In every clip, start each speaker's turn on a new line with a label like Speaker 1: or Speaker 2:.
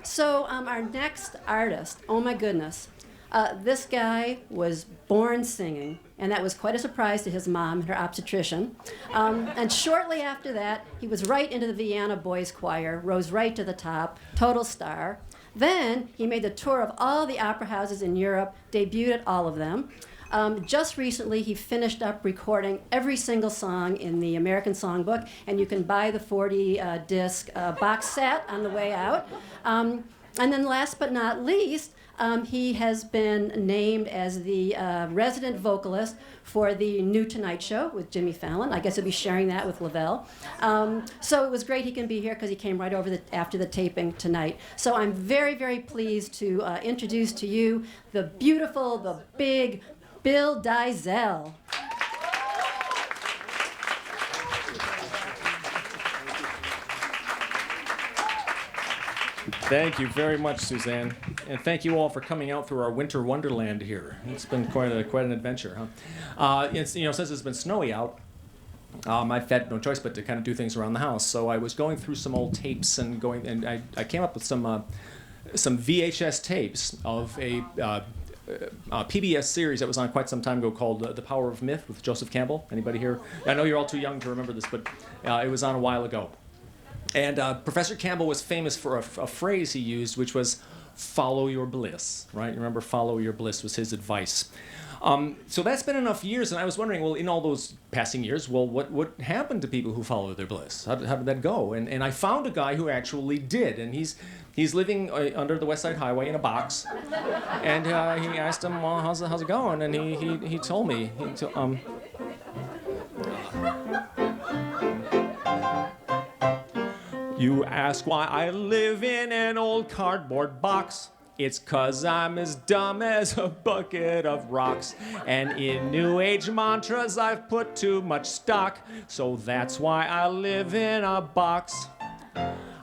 Speaker 1: So our next artist, oh my goodness, this guy was born singing, and that was quite a surprise to his mom and her obstetrician. And shortly after that, he was right into the Vienna Boys Choir, rose right to the top, total star. Then he made the tour of all the opera houses in Europe, debuted at all of them. Just recently, he finished up recording every single song in the American Songbook, and you can buy the 40-disc box set on the way out. And then last but not least, he has been named as the resident vocalist for the new Tonight Show with Jimmy Fallon. I guess he'll be sharing that with Lavelle. So it was great he can be here because he came right over after the taping tonight. So I'm very, very pleased to introduce to you the beautiful, the big Bill Dyszel.
Speaker 2: Thank you very much, Suzanne, and thank you all for coming out through our winter wonderland here. It's been quite an adventure, huh? Since it's been snowy out, I've had no choice but to kind of do things around the house. So I was going through some old tapes and I came up with some VHS tapes of a PBS series that was on quite some time ago called The Power of Myth with Joseph Campbell. Anybody here? I know you're all too young to remember this, but it was on a while ago. And Professor Campbell was famous for a phrase he used, which was "follow your bliss." Right? You remember, "follow your bliss" was his advice. So that's been enough years, and I was wondering, well, in all those passing years, well, what happened to people who follow their bliss? How did that go? And I found a guy who actually did, and he's living under the West Side Highway in a box. And he asked him, well, how's it going? And he told me. You ask why I live in an old cardboard box. It's 'cause I'm as dumb as a bucket of rocks. And in New Age mantras I've put too much stock. So that's why I live in a box.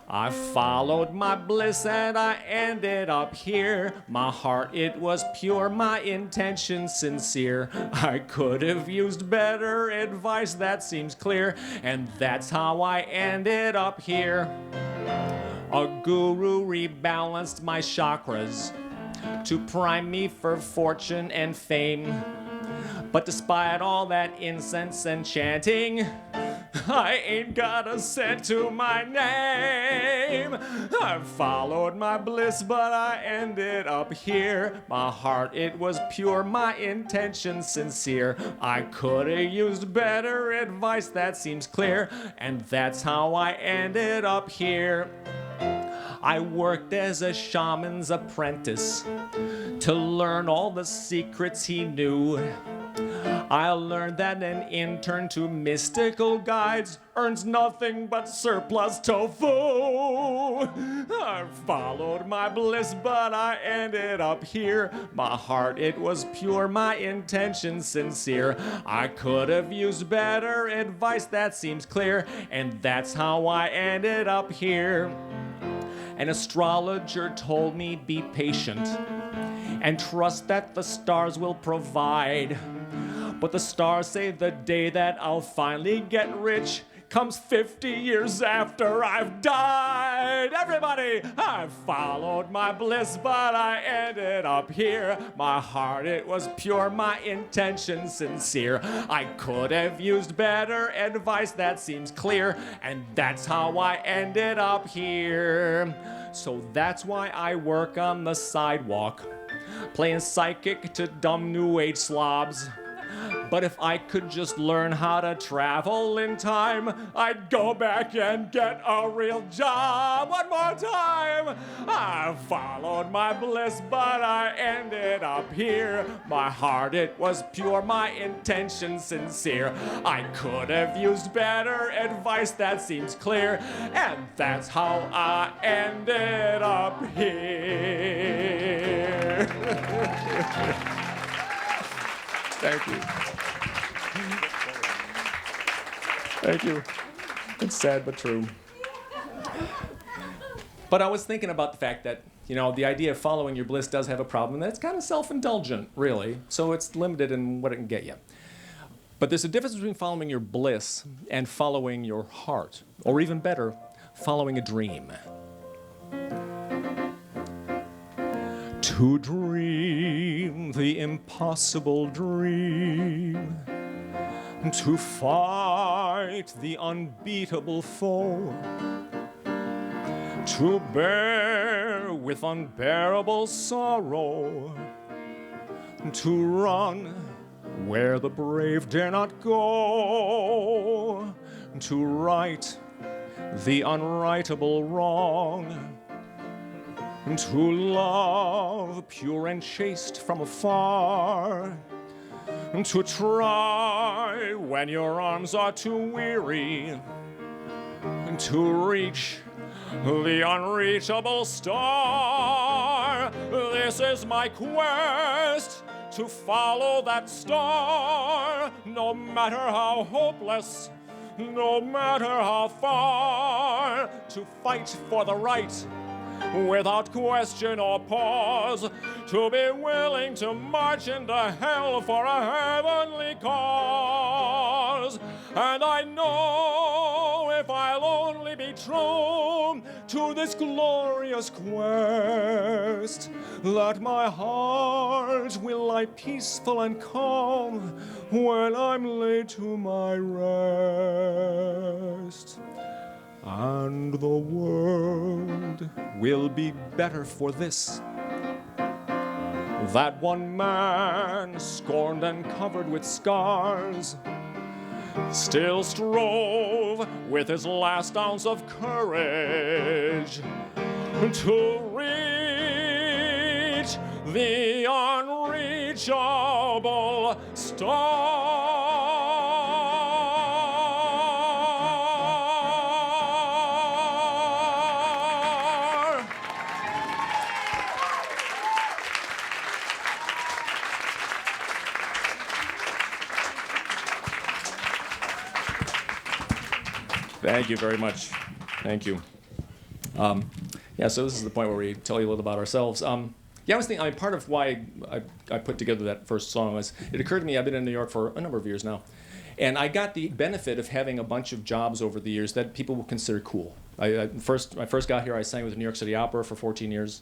Speaker 2: I followed my bliss and I ended up here. My heart, it was pure, my intention sincere. I could have used better advice, that seems clear. And that's how I ended up here. A guru rebalanced my chakras to prime me for fortune and fame. But despite all that incense and chanting, I ain't got a cent to my name. I followed my bliss, but I ended up here. My heart, it was pure, my intention sincere. I could have used better advice, that seems clear. And that's how I ended up here. I worked as a shaman's apprentice to learn all the secrets he knew. I learned that an intern to mystical guides earns nothing but surplus tofu. I followed my bliss, but I ended up here. My heart, it was pure, my intention sincere. I could have used better advice, that seems clear. And that's how I ended up here. An astrologer told me, be patient and trust that the stars will provide. But the stars say the day that I'll finally get rich comes 50 years after I've died. Everybody, I followed my bliss, but I ended up here. My heart, it was pure, my intention sincere. I could have used better advice, that seems clear. And that's how I ended up here. So that's why I work on the sidewalk, playing psychic to dumb New Age slobs. But if I could just learn how to travel in time, I'd go back and get a real job. One more time. I followed my bliss, but I ended up here. My heart, it was pure, my intention sincere. I could have used better advice, that seems clear. And that's how I ended up here. Thank you. Thank you. It's sad but true. But I was thinking about the fact that, the idea of following your bliss does have a problem. That's kind of self-indulgent, really. So it's limited in what it can get you. But there's a difference between following your bliss and following your heart. Or even better, following a dream. to dream the impossible dream, to fight the unbeatable foe, to bear with unbearable sorrow, to run where the brave dare not go, to right the unrightable wrong, to love pure and chaste from afar, to try when your arms are too weary, to reach the unreachable star. This is my quest, to follow that star, no matter how hopeless, no matter how far, to fight for the right without question or pause, to be willing to march into hell for a heavenly cause. And I know if I'll only be true to this glorious quest, that my heart will lie peaceful and calm when I'm laid to my rest. And the world will be better for this, that one man, scorned and covered with scars, still strove with his last ounce of courage to reach the unreachable star. Thank you very much. Thank you. Yeah, so this is the point where we tell you a little about ourselves. Yeah, I was thinking, part of why I put together that first song was, it occurred to me, I've been in New York for a number of years now, and I got the benefit of having a bunch of jobs over the years that people would consider cool. When I first got here, I sang with the New York City Opera for 14 years.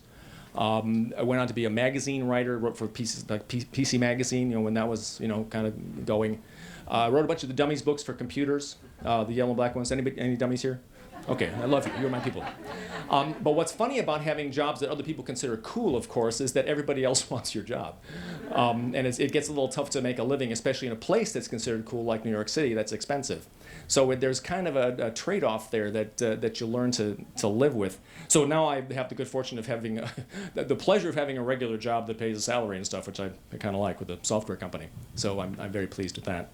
Speaker 2: I went on to be a magazine writer, wrote for PC Magazine, when that was, kind of going. Wrote a bunch of the dummies books for computers, the yellow and black ones. Any dummies here? Okay, I love you. You're my people. But what's funny about having jobs that other people consider cool, of course, is that everybody else wants your job. And it gets a little tough to make a living, especially in a place that's considered cool like New York City, that's expensive. So there's kind of a trade-off there that you learn to live with. So now I have the good fortune of having the pleasure of having a regular job that pays a salary and stuff, which I kind of like, with a software company. So I'm very pleased with that.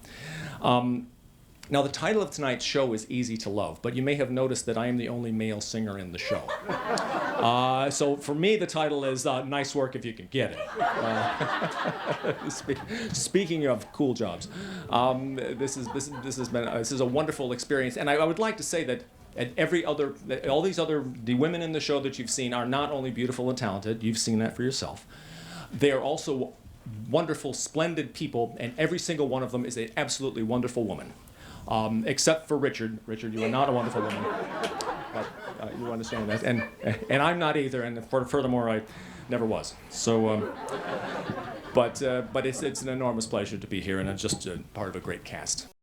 Speaker 2: Now, the title of tonight's show is Easy to Love, but you may have noticed that I am the only male singer in the show. So for me, the title is Nice Work If You Can Get It. Speaking of cool jobs, this is a wonderful experience, and I would like to say that all these other the women in the show that you've seen are not only beautiful and talented. You've seen that for yourself. They are also wonderful, splendid people, and every single one of them is an absolutely wonderful woman. Except for Richard. Richard, you are not a wonderful woman. But you understand that. And I'm not either, and furthermore, I never was. So, but it's an enormous pleasure to be here, and I'm just part of a great cast.